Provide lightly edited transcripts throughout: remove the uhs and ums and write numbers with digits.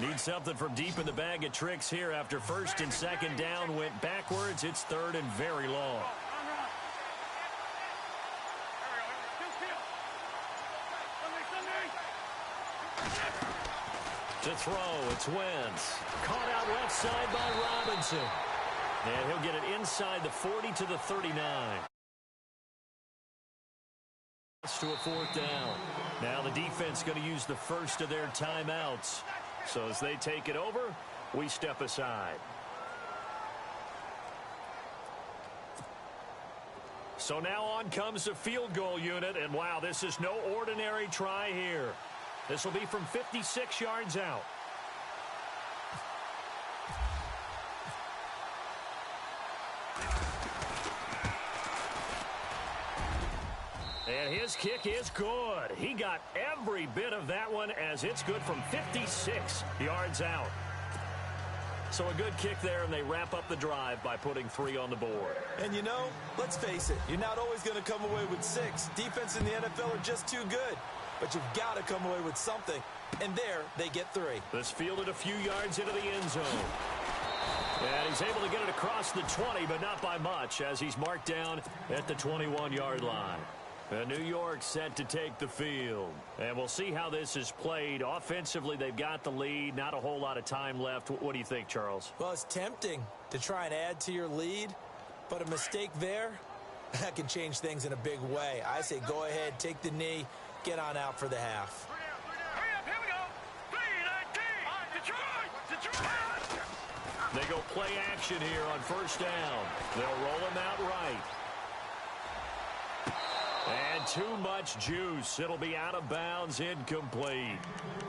Need something from deep in the bag of tricks here after first and second down went backwards. It's third and very long. To throw, it's Wentz. Caught out left side by Robinson. And he'll get it inside the 40 to the 39. To a fourth down. Now the defense going to use the first of their timeouts. So as they take it over, we step aside. So now on comes the field goal unit. And wow, this is no ordinary try here. This will be from 56 yards out. And his kick is good. He got every bit of that one as it's good from 56 yards out. So a good kick there, and they wrap up the drive by putting 3 on the board. And you know, let's face it, you're not always going to come away with 6. Defense in the NFL are just too good. But you've got to come away with something. And there, they get 3. This fielded a few yards into the end zone. And he's able to get it across the 20, but not by much, as he's marked down at the 21-yard line. And New York set to take the field. And we'll see how this is played. Offensively, they've got the lead. Not a whole lot of time left. What do you think, Charles? Well, it's tempting to try and add to your lead. But a mistake there, that can change things in a big way. I say go ahead, take the knee, get on out for the half. They go play action here on first down. They'll roll him out right. And too much juice. It'll be out of bounds, incomplete.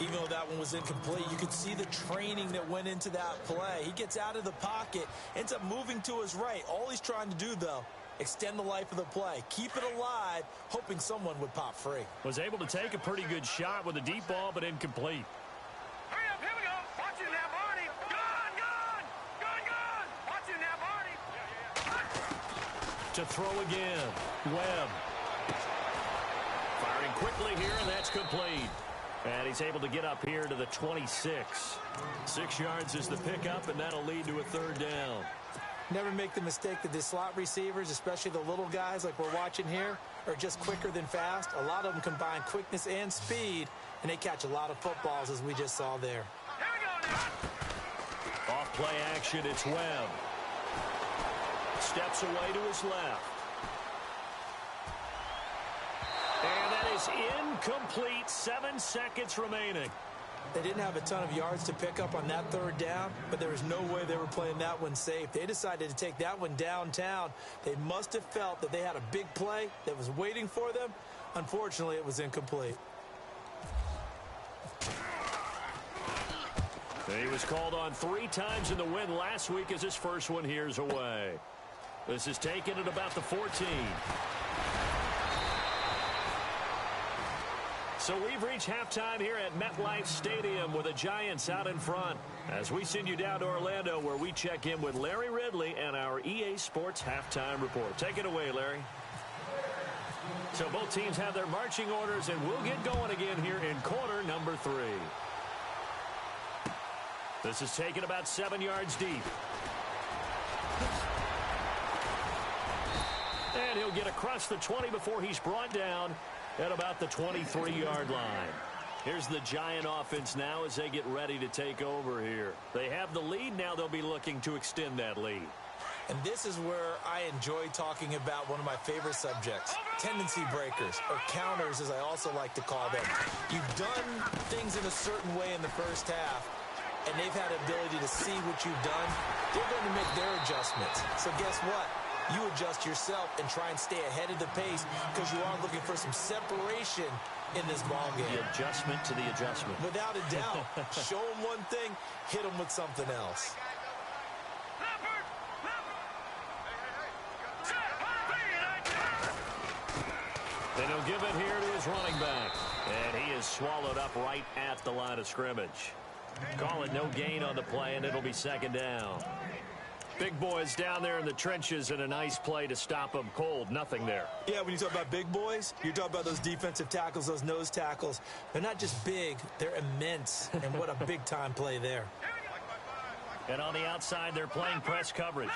Even though that one was incomplete, you could see the training that went into that play. He gets out of the pocket, ends up moving to his right. All he's trying to do, though, extend the life of the play. Keep it alive, hoping someone would pop free. Was able to take a pretty good shot with a deep ball, but incomplete. Hurry up, here we go. Watch it now, Barney. Gone. Watch it now, Barney. To throw again. Webb. Firing quickly here, and that's complete. And he's able to get up here to the 26. 6 yards is the pickup, and that'll lead to a third down. Never make the mistake that the slot receivers, especially the little guys like we're watching here, are just quicker than fast. A lot of them combine quickness and speed, and they catch a lot of footballs, as we just saw there. Here we go now. Off play action, it's Webb. Steps away to his left. And that is incomplete. 7 seconds remaining. They didn't have a ton of yards to pick up on that third down, but there was no way they were playing that one safe. They decided to take that one downtown. They must have felt that they had a big play that was waiting for them. Unfortunately, it was incomplete. He was called on 3 times in the win last week as his first one here's away. This is taken at about the 14. So we've reached halftime here at MetLife Stadium with the Giants out in front as we send you down to Orlando where we check in with Larry Ridley and our EA Sports Halftime Report. Take it away, Larry. So both teams have their marching orders, and we'll get going again here in quarter number 3. This is taken about 7 yards deep. And he'll get across the 20 before he's brought down at about the 23-yard line. Here's the Giant offense now as they get ready to take over here. They have the lead. Now they'll be looking to extend that lead. And this is where I enjoy talking about one of my favorite subjects, tendency breakers, or counters as I also like to call them. You've done things in a certain way in the first half, and they've had the ability to see what you've done. They're going to make their adjustments. So guess what? You adjust yourself and try and stay ahead of the pace because you are looking for some separation in this ball game. The adjustment to the adjustment. Without a doubt. Show them one thing, hit them with something else. And he'll give it here to his running back. And he is swallowed up right at the line of scrimmage. Call it no gain on the play, and it'll be second down. Big boys down there in the trenches, and a nice play to stop them cold. Nothing there. Yeah, when you talk about big boys, you're talking about those defensive tackles, those nose tackles. They're not just big, they're immense. And what a big-time play there. And on the outside, they're playing press coverage.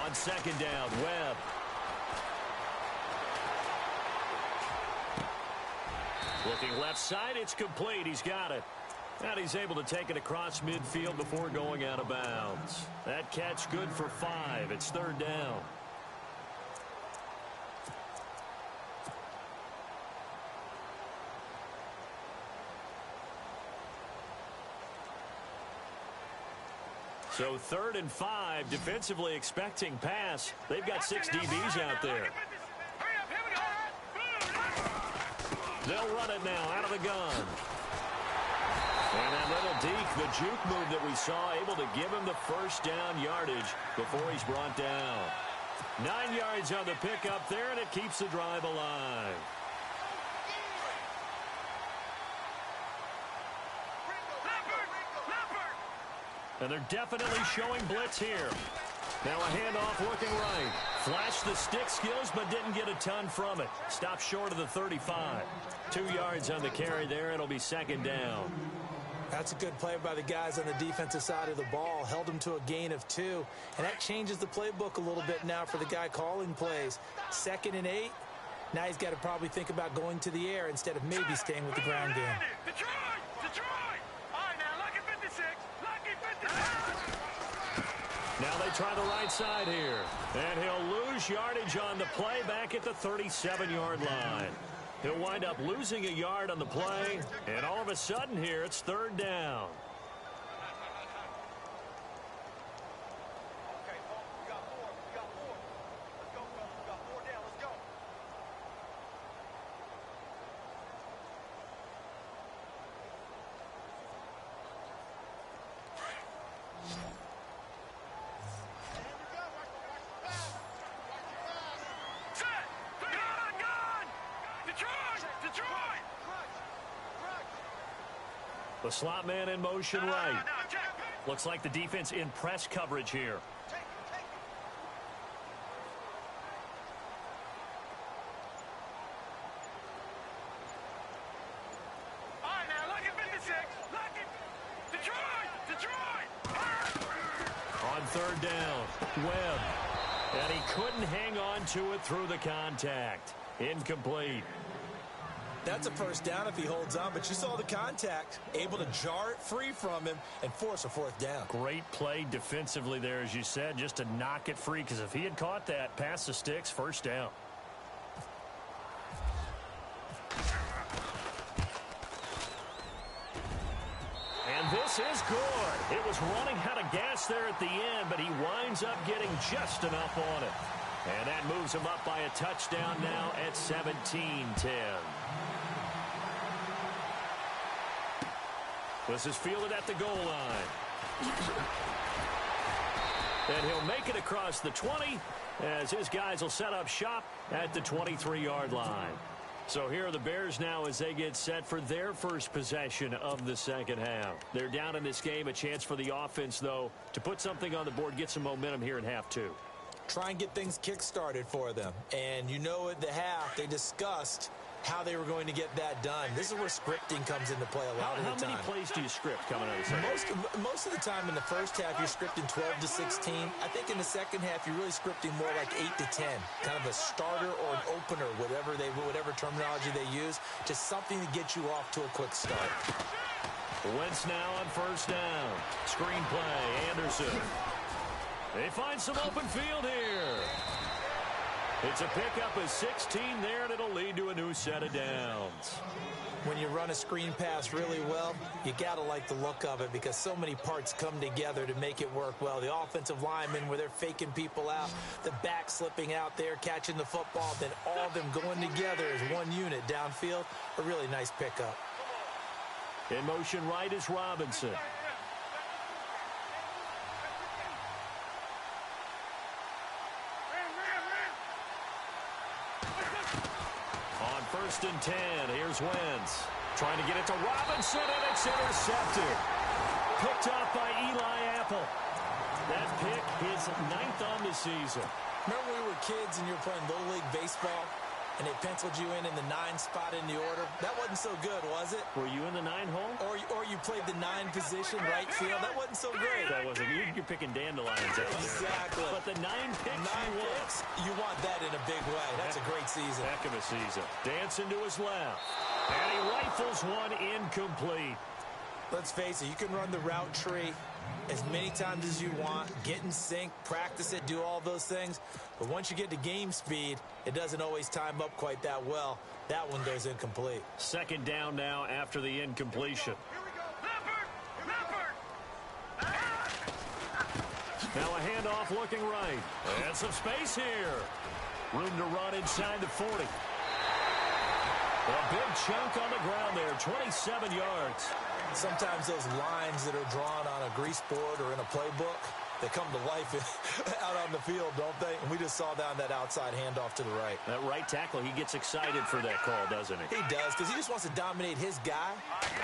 On second down, Webb. Looking left side, it's complete. He's got it. And he's able to take it across midfield before going out of bounds. That catch good for 5. It's third down. So 3rd and 5, defensively expecting pass. They've got 6 DBs out there. They'll run it now out of the gun. And that little deke, the juke move that we saw, able to give him the first down yardage before he's brought down. 9 yards on the pickup there, and it keeps the drive alive. And they're definitely showing blitz here. Now a handoff looking right. Flashed the stick skills, but didn't get a ton from it. Stopped short of the 35. 2 yards on the carry there. It'll be second down. That's a good play by the guys on the defensive side of the ball. Held him to a gain of 2. And that changes the playbook a little bit now for the guy calling plays. 2nd and 8. Now he's got to probably think about going to the air instead of maybe staying with the ground game. Detroit! All right, now, lucky 56. Lucky 56. Now they try the right side here. And he'll lose yardage on the play back at the 37-yard line. He'll wind up losing a yard on the play. And all of a sudden here, it's third down. Okay, Paul, we got 4. We got 4. Let's go, fellas. We got 4 down. Let's go. The slot man in motion right. Looks like the defense in press coverage here. All right, now, lucky 56. Lucky. Detroit! On third down, Webb. And he couldn't hang on to it through the contact. Incomplete. That's a first down if he holds on, but you saw the contact. Able to jar it free from him and force a 4th down. Great play defensively there, as you said, just to knock it free, because if he had caught that, past the sticks, first down. And this is good. It was running out of gas there at the end, but he winds up getting just enough on it. And that moves him up by a touchdown now at 17-10. This is fielded at the goal line. And he'll make it across the 20 as his guys will set up shop at the 23-yard line. So here are the Bears now as they get set for their first possession of the second half. They're down in this game. A chance for the offense, though, to put something on the board, get some momentum here in half 2. Try and get things kick-started for them. And you know at the half, they discussed how they were going to get that done. This is where scripting comes into play a lot of the time. How many plays do you script coming out of the second? Most of the time in the first half, you're scripting 12 to 16. I think in the second half, you're really scripting more like 8 to 10. Kind of a starter or an opener, whatever terminology they use. Just something to get you off to a quick start. Wentz now on first down. Screen play, Anderson. They find some open field here. It's a pickup of 16 there, and it'll lead to a new set of downs. When you run a screen pass really well, you got to like the look of it because so many parts come together to make it work well. The offensive linemen, where they're faking people out, the back slipping out there, catching the football, then all of them going together as one unit downfield. A really nice pickup. In motion right is Robinson. 1st and 10. Here's Wentz. Trying to get it to Robinson, and it's intercepted. Picked off by Eli Apple. That pick, his 9th on the season. Remember when we were kids and you were playing Little League Baseball, and they penciled you in the 9 spot in the order? That wasn't so good, was it? Were you in the 9 hole? Or you played the 9 position, right field? That wasn't so great. That wasn't. You're picking dandelions out there. Exactly. But the 9 picks, 9 picks, you want that in a big way. That's a great season. Heck of a season. Dancing to his left. And he rifles one incomplete. Let's face it, you can run the route tree as many times as you want, get in sync, practice it, do all those things. But once you get to game speed, it doesn't always time up quite that well. That one goes incomplete. 2nd down now after the incompletion. Now a handoff looking right. And some space here. Room to run inside the 40. A big chunk on the ground there, 27 yards. Sometimes those lines that are drawn on a grease board or in a playbook, they come to life out on the field, don't they? And we just saw down that outside handoff to the right. That right tackle, he gets excited for that call, doesn't he? He does, because he just wants to dominate his guy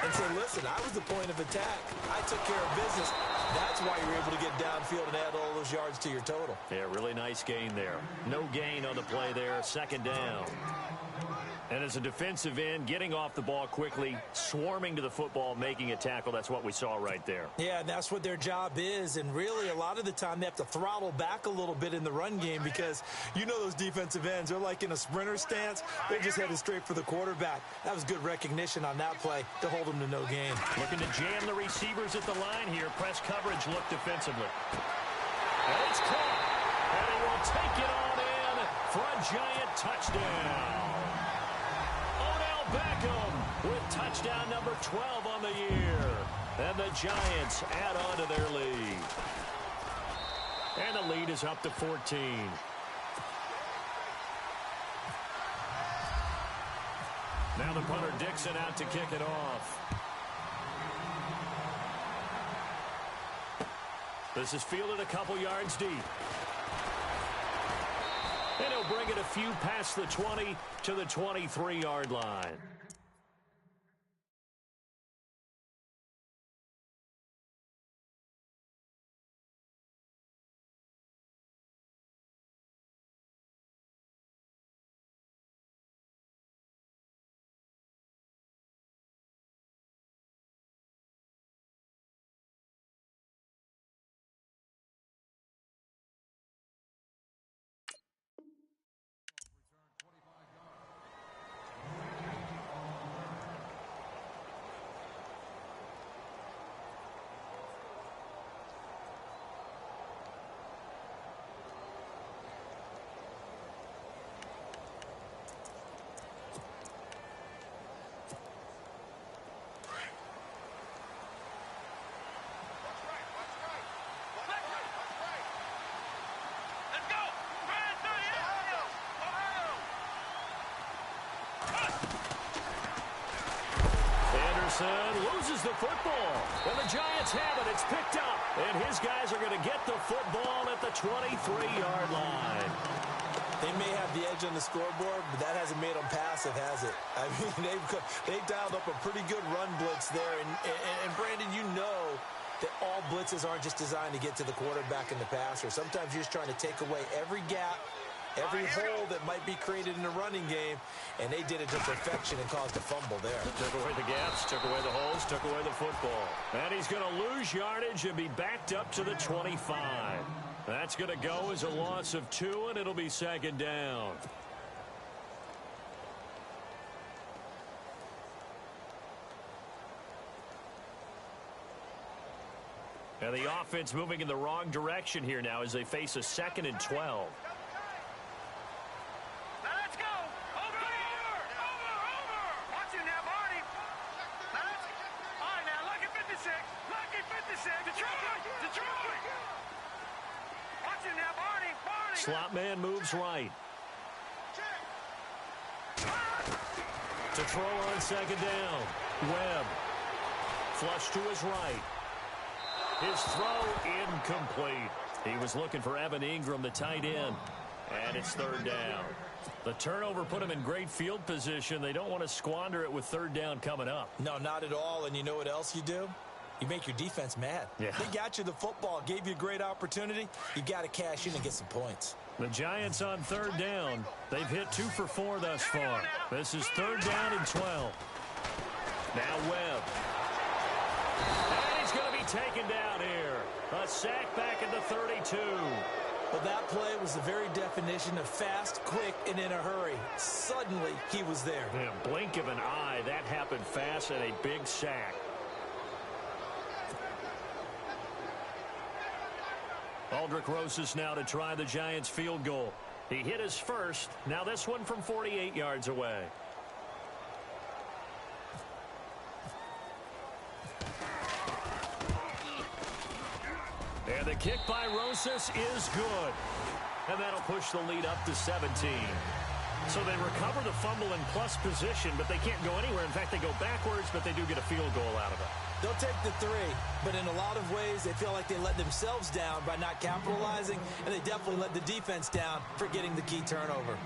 and say, listen, I was the point of attack. I took care of business. That's why you're able to get downfield and add all those yards to your total. Yeah, really nice gain there. No gain on the play there, 2nd down. And as a defensive end, getting off the ball quickly, swarming to the football, making a tackle, that's what we saw right there. Yeah, and that's what their job is. And really, a lot of the time, they have to throttle back a little bit in the run game because you know those defensive ends, they're like in a sprinter stance. They're just headed straight for the quarterback. That was good recognition on that play to hold them to no gain. Looking to jam the receivers at the line here. Press coverage look defensively. And it's caught. And he will take it on in for a giant touchdown. Beckham with touchdown number 12 on the year. And the Giants add on to their lead. And the lead is up to 14. Now the punter Dixon out to kick it off. This is fielded a couple yards deep. And he'll bring it a few past the 20 to the 23-yard line. Loses the football. And the Giants have it. It's picked up. And his guys are going to get the football at the 23-yard line. They may have the edge on the scoreboard, but that hasn't made them passive, has it? I mean, they've dialed up a pretty good run blitz there. And Brandon, you know that all blitzes aren't just designed to get to the quarterback and the passer. Sometimes you're just trying to take away every gap, every hole that might be created in the running game, and they did it to perfection and caused a fumble there. Took away the gaps, took away the holes, took away the football. And he's going to lose yardage and be backed up to the 25. That's going to go as a loss of 2, and it'll be 2nd down. And the offense moving in the wrong direction here now as they face a 2nd and 12. Let's go. Over. Watch it now, Barney. All right, now, lucky 56. Lucky 56. Detroit. Watch it now, Barney. Slot man moves right. To throw on 2nd down. Webb. Flush to his right. His throw incomplete. He was looking for Evan Ingram, the tight end. And it's 3rd down. The turnover put them in great field position. They don't want to squander it with third down coming up. No, not at all. And you know what else you do? You make your defense mad. Yeah. They got you the football, gave you a great opportunity. You got to cash in and get some points. The Giants on third down. They've hit 2 for 4 thus far. This is third down and 12. Now Webb. And he's going to be taken down here. A sack back at the 32. Well, that play was the very definition of fast, quick, and in a hurry. Suddenly, he was there. In a blink of an eye, that happened fast and a big sack. Aldrick Rosas now to try the Giants field goal. He hit his first. Now this one from 48 yards away. And the kick by Rosas is good. And that'll push the lead up to 17. So they recover the fumble in plus position, but they can't go anywhere. In fact, they go backwards, but they do get a field goal out of it. They'll take the 3, but in a lot of ways, they feel like they let themselves down by not capitalizing, and they definitely let the defense down for getting the key turnover.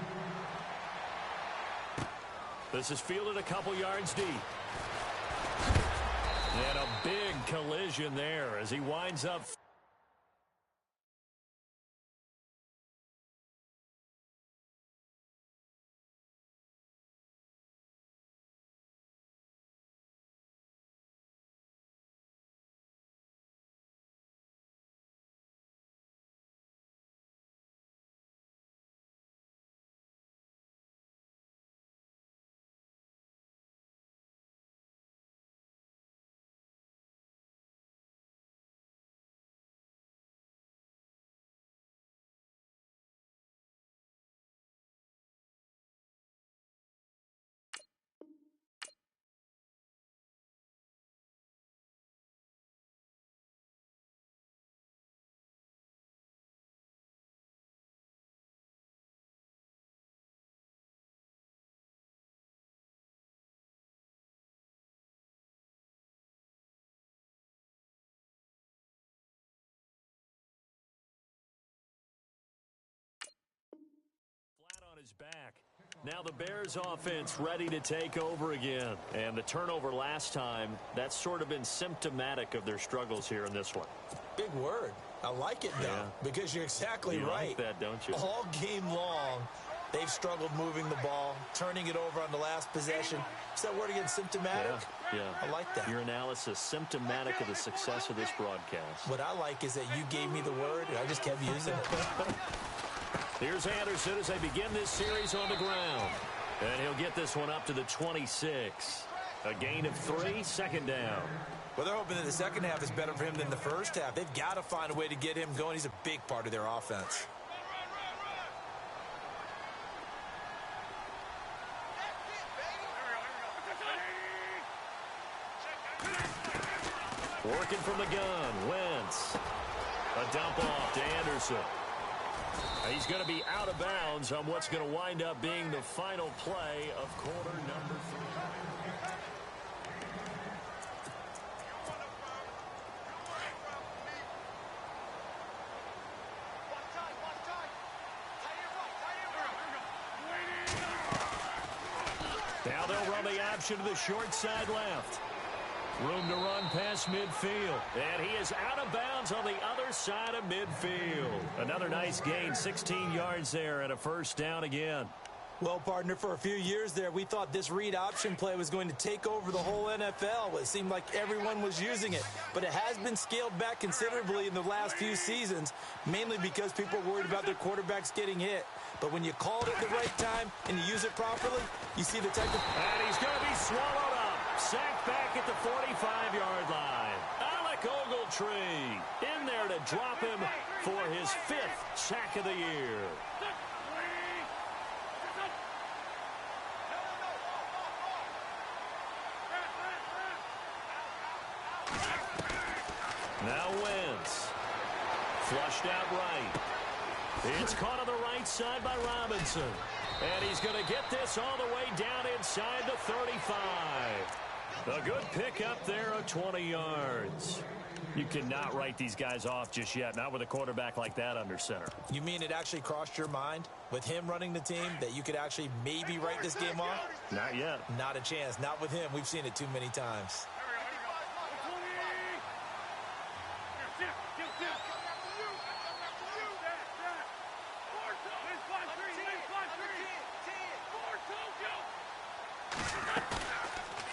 This is fielded a couple yards deep. And a big collision there as he winds up. His back. Now the Bears offense ready to take over again. And the turnover last time, that's sort of been symptomatic of their struggles here in this one. Big word. I like it, though, because you're exactly you right. Like that, don't you? All game long, they've struggled moving the ball, turning it over on the last possession. Is that word again, symptomatic? Yeah. I like that. Your analysis, symptomatic of the success of this broadcast. What I like is that you gave me the word, and I just kept using it. Here's Anderson as they begin this series on the ground. And he'll get this one up to the 26. A gain of 3, second down. Well, they're hoping that the second half is better for him than the first half. They've got to find a way to get him going. He's a big part of their offense. Working from the gun, Wentz. A dump off to Anderson. He's going to be out of bounds on what's going to wind up being the final play of quarter number 3. Now they'll run the option to the short side left. Room to run past midfield. And he is out of bounds on the other side of midfield. Another nice gain, 16 yards there and a first down again. Well, partner, for a few years there, we thought this read option play was going to take over the whole NFL. It seemed like everyone was using it. But it has been scaled back considerably in the last few seasons, mainly because people are worried about their quarterbacks getting hit. But when you call it at the right time and you use it properly, you see the type of... And he's going to be swallowed up. Sacked back at the 45-yard line. Alec Ogletree in there to drop him for his 5th sack of the year. Now Wentz. Flushed out right. It's caught on the right side by Robinson. And he's going to get this all the way down inside the 35. A good pickup there of 20 yards. You cannot write these guys off just yet, not with a quarterback like that under center. You mean it actually crossed your mind with him running the team that you could actually maybe write this game off? Not yet. Not a chance. Not with him. We've seen it too many times.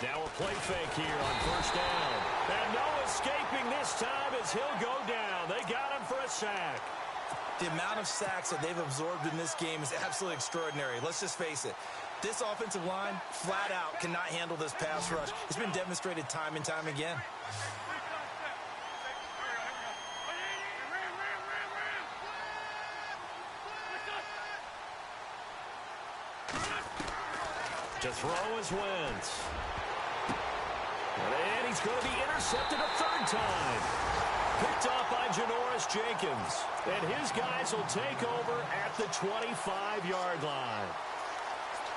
Now a play fake here on first down. And no escaping this time as he'll go down. They got him for a sack. The amount of sacks that they've absorbed in this game is absolutely extraordinary. Let's just face it. This offensive line, flat out, cannot handle this pass rush. It's been demonstrated time and time again. To throw is Wentz. And he's going to be intercepted a third time. Picked off by Janoris Jenkins. And his guys will take over at the 25-yard line.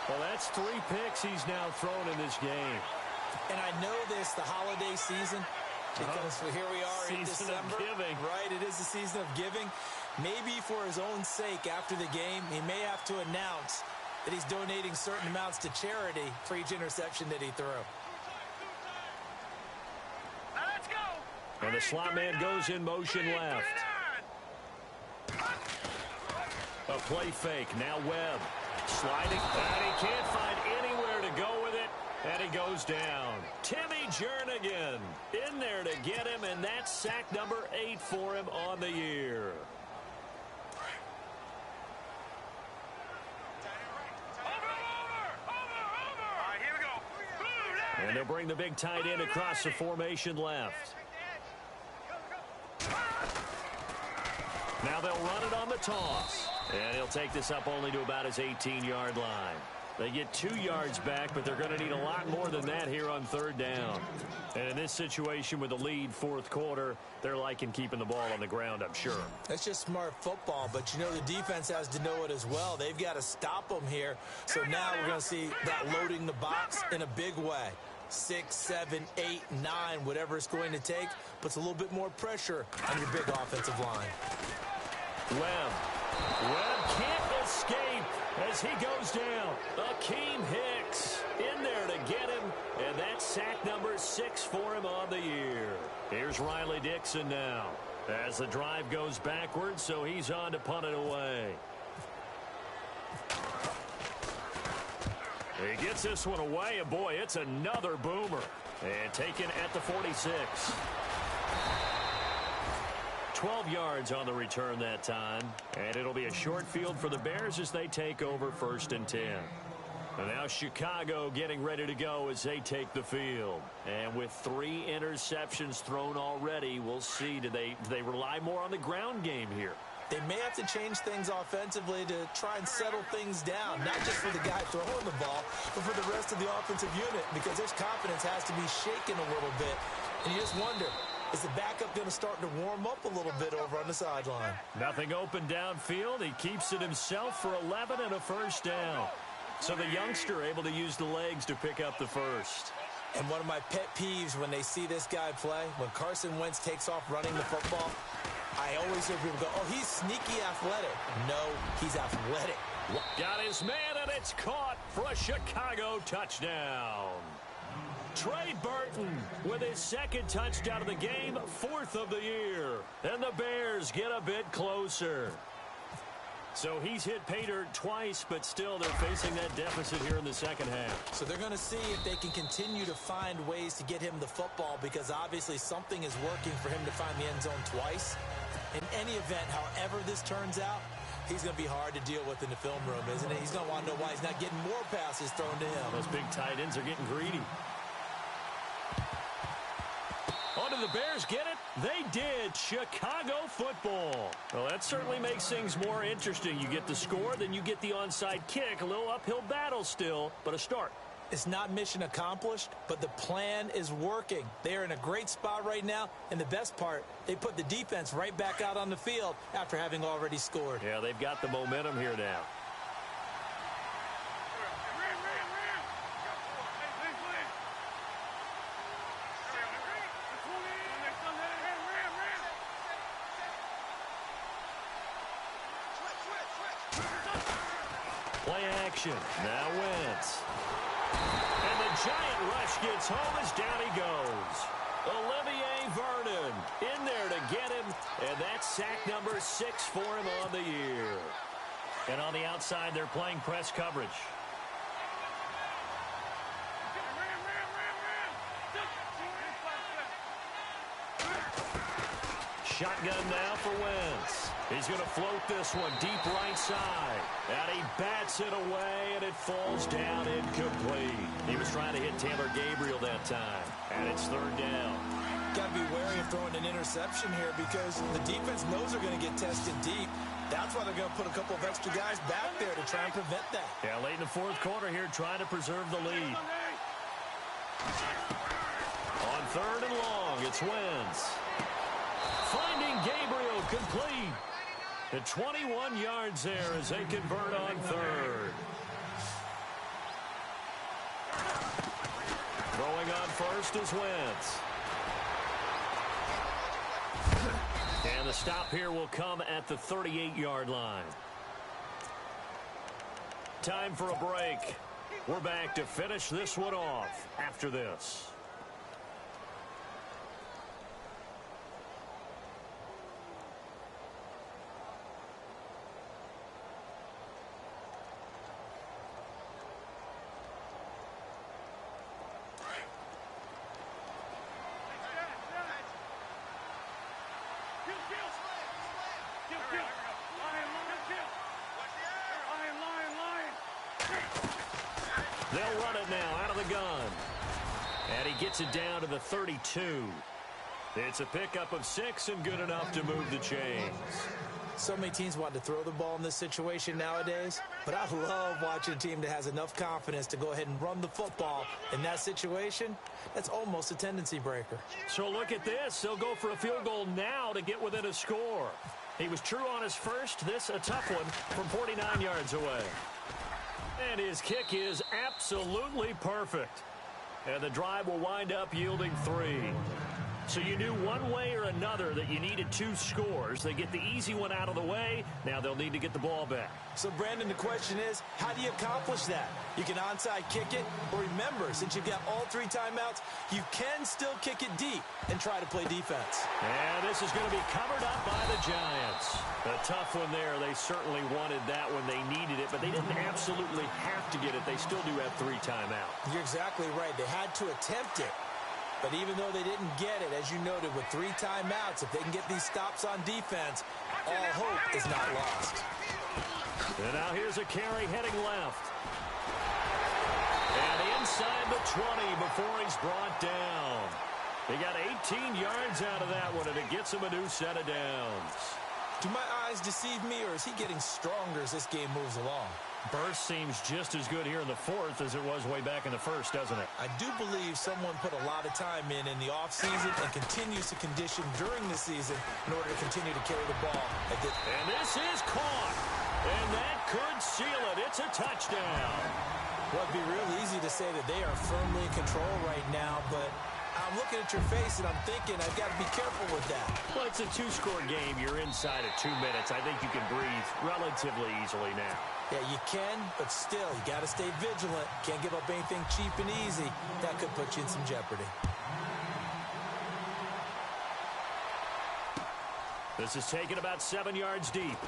Well, that's 3 picks he's now thrown in this game. And I know this, the holiday season, because here we are in December. Season of giving. Right, it is the season of giving. Maybe for his own sake after the game, he may have to announce that he's donating certain amounts to charity for each interception that he threw. Let's go. And the slot man goes in motion left. A play fake. Now Webb. Sliding. And he can't find anywhere to go with it. And he goes down. Timmy Jernigan in there to get him. And that's sack number 8 for him on the year. And they'll bring the big tight end across the formation left. Now they'll run it on the toss. And he'll take this up only to about his 18-yard line. They get 2 yards back, but they're going to need a lot more than that here on third down. And in this situation with the lead fourth quarter, they're liking keeping the ball on the ground, I'm sure. That's just smart football, but you know the defense has to know it as well. They've got to stop them here. So now we're going to see that loading the box in a big way. 6, 7, 8, 9, whatever it's going to take, puts a little bit more pressure on your big offensive line. Webb can't escape as he goes down. Akeem Hicks in there to get him, and that's sack number 6 for him on the year. Here's Riley Dixon now as the drive goes backwards, so he's on to punt it away. He gets this one away, and boy, it's another boomer. And taken at the 46. 12 yards on the return that time. And it'll be a short field for the Bears as they take over 1st and 10. And now Chicago getting ready to go as they take the field. And with 3 interceptions thrown already, we'll see, do they rely more on the ground game here? They may have to change things offensively to try and settle things down, not just for the guy throwing the ball, but for the rest of the offensive unit, because their confidence has to be shaken a little bit. And you just wonder, is the backup going to start to warm up a little bit over on the sideline? Nothing open downfield. He keeps it himself for 11 and a first down. So the youngster able to use the legs to pick up the first. And one of my pet peeves when they see this guy play, when Carson Wentz takes off running the football, I always hear people go, oh, he's sneaky athletic. No, he's athletic. Got his man, and it's caught for a Chicago touchdown. Trey Burton with his 2nd touchdown of the game, 4th of the year. And the Bears get a bit closer. So he's hit pay dirt twice, but still they're facing that deficit here in the second half. So they're going to see if they can continue to find ways to get him the football, because obviously something is working for him to find the end zone twice. In any event, however this turns out, he's going to be hard to deal with in the film room, isn't he? He's going to want to know why he's not getting more passes thrown to him. Those big tight ends are getting greedy. Oh, did the Bears get it? They did. Chicago football. Well, that certainly makes things more interesting. You get the score, then you get the onside kick. A little uphill battle still, but a start. It's not mission accomplished, but the plan is working. They are in a great spot right now, and the best part, they put the defense right back out on the field after having already scored. Yeah, they've got the momentum here now. Play action. Now Wentz. And the giant rush gets home as down he goes. Olivier Vernon in there to get him, and that's sack number 6 for him on the year. And on the outside, they're playing press coverage. Shotgun now for Wentz. He's going to float this one deep right side. And he bats it away, and it falls down incomplete. He was trying to hit Taylor Gabriel that time. And it's 3rd down. Got to be wary of throwing an interception here because the defense knows they're going to get tested deep. That's why they're going to put a couple of extra guys back there to try and prevent that. Yeah, late in the 4th quarter here, trying to preserve the lead. On 3rd and long, it's Wentz. Finding Gabriel complete. The 21 yards there as they convert on 3rd. Throwing on 1st is Wentz. And the stop here will come at the 38-yard line. Time for a break. We're back to finish this one off after this. They'll run it now out of the gun. And he gets it down to the 32. It's a pickup of 6 and good enough to move the chains. So many teams want to throw the ball in this situation nowadays, but I love watching a team that has enough confidence to go ahead and run the football. In that situation, that's almost a tendency breaker. So look at this. They'll go for a field goal now to get within a score. He was true on his first. This a tough one from 49 yards away. And his kick is absolutely perfect. And the drive will wind up yielding 3. So you knew one way or another that you needed 2 scores. They get the easy one out of the way. Now they'll need to get the ball back. So, Brandon, the question is, how do you accomplish that? You can onside kick it, or remember, since you've got all 3 timeouts, you can still kick it deep and try to play defense. And this is going to be covered up by the Giants. A tough one there. They certainly wanted that when they needed it, but they didn't absolutely have to get it. They still do have 3 timeouts. You're exactly right. They had to attempt it. But even though they didn't get it, as you noted, with 3 timeouts, if they can get these stops on defense, all hope is not lost. And now here's a carry heading left. And inside the 20 before he's brought down. He got 18 yards out of that one, and it gets him a new set of downs. Do my eyes deceive me, or is he getting stronger as this game moves along? Burst seems just as good here in the 4th as it was way back in the 1st, doesn't it? I do believe someone put a lot of time in the offseason and continues to condition during the season in order to continue to carry the ball. And this is caught. And that could seal it. It's a touchdown. Well, it'd be real easy to say that they are firmly in control right now, but I'm looking at your face and I'm thinking I've got to be careful with that. Well, it's a 2-score game. You're inside of 2 minutes. I think you can breathe relatively easily now. Yeah, you can, but still, you got to stay vigilant. Can't give up anything cheap and easy. That could put you in some jeopardy. This is taken about 7 yards deep.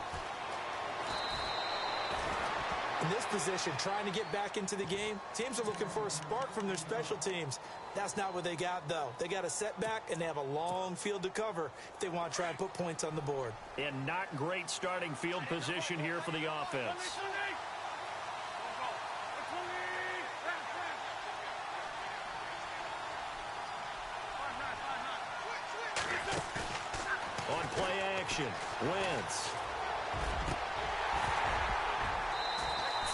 In this position, trying to get back into the game, teams are looking for a spark from their special teams. That's not what they got, though. They got a setback, and they have a long field to cover if they want to try and put points on the board. And not great starting field position here for the offense. On play action, Wentz.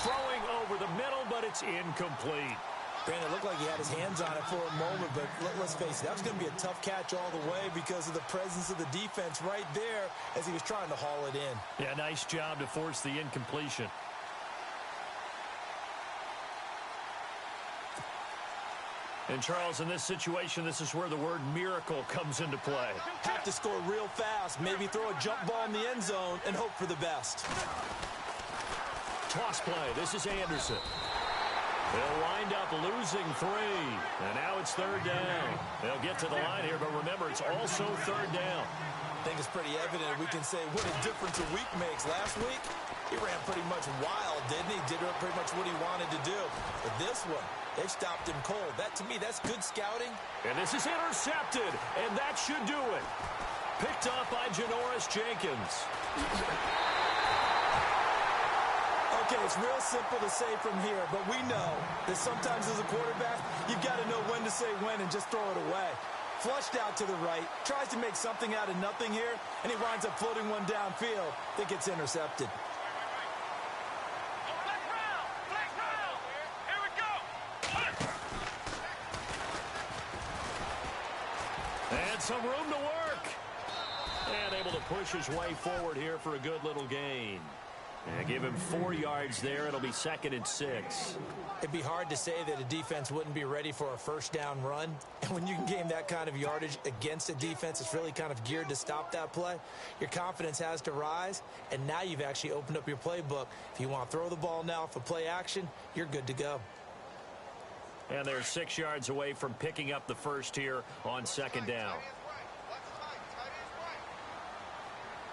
Throwing over the middle, but it's incomplete. Brandon, it looked like he had his hands on it for a moment, but let's face it, that was going to be a tough catch all the way because of the presence of the defense right there as he was trying to haul it in. Yeah, nice job to force the incompletion. And, Charles, in this situation, this is where the word miracle comes into play. Have to score real fast, maybe throw a jump ball in the end zone and hope for the best. toss play. This is Anderson. They'll wind up losing 3. And now it's 3rd down. They'll get to the line here, but remember, it's also 3rd down. I think it's pretty evident we can say what a difference a week makes. Last week, he ran pretty much wild, didn't he? Did pretty much what he wanted to do. But this one, they've stopped him cold. That, to me, that's good scouting. And this is intercepted, and that should do it. Picked up by Janoris Jenkins. Okay, it's real simple to say from here, but we know that sometimes as a quarterback, you've got to know when to say when and just throw it away. Flushed out to the right, tries to make something out of nothing here, and he winds up floating one downfield that gets intercepted. Here we go. And some room to work. And able to push his way forward here for a good little gain. And give him 4 yards there. It'll be 2nd and 6. It'd be hard to say that a defense wouldn't be ready for a first down run. And when you can gain that kind of yardage against a defense that's really kind of geared to stop that play, your confidence has to rise. And now you've actually opened up your playbook. If you want to throw the ball now for play action, you're good to go. And they're 6 yards away from picking up the first here on 2nd down.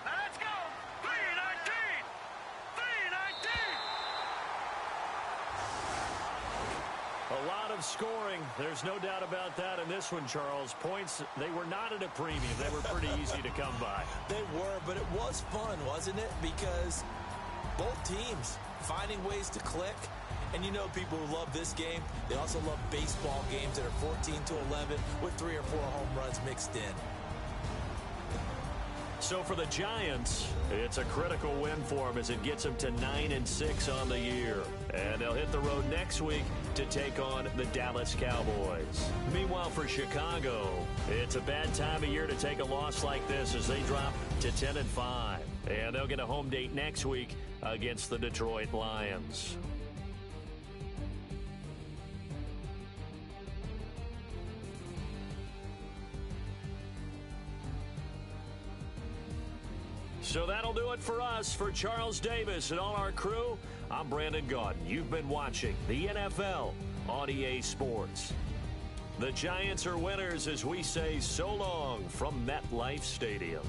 Let's go. 3-19. 3-19. A lot of scoring. There's no doubt about that in this one, Charles. Points, they were not at a premium. They were pretty easy to come by. They were, but it was fun, wasn't it? Because both teams finding ways to click. And you know people who love this game, they also love baseball games that are 14-11 with 3 or 4 home runs mixed in. So for the Giants, it's a critical win for them as it gets them to 9-6 on the year. And they'll hit the road next week to take on the Dallas Cowboys. Meanwhile, for Chicago, it's a bad time of year to take a loss like this as they drop to 10-5. And they'll get a home date next week against the Detroit Lions. So that'll do it for us. For Charles Davis and all our crew, I'm Brandon Gaudin. You've been watching the NFL on EA Sports. The Giants are winners as we say so long from MetLife Stadium.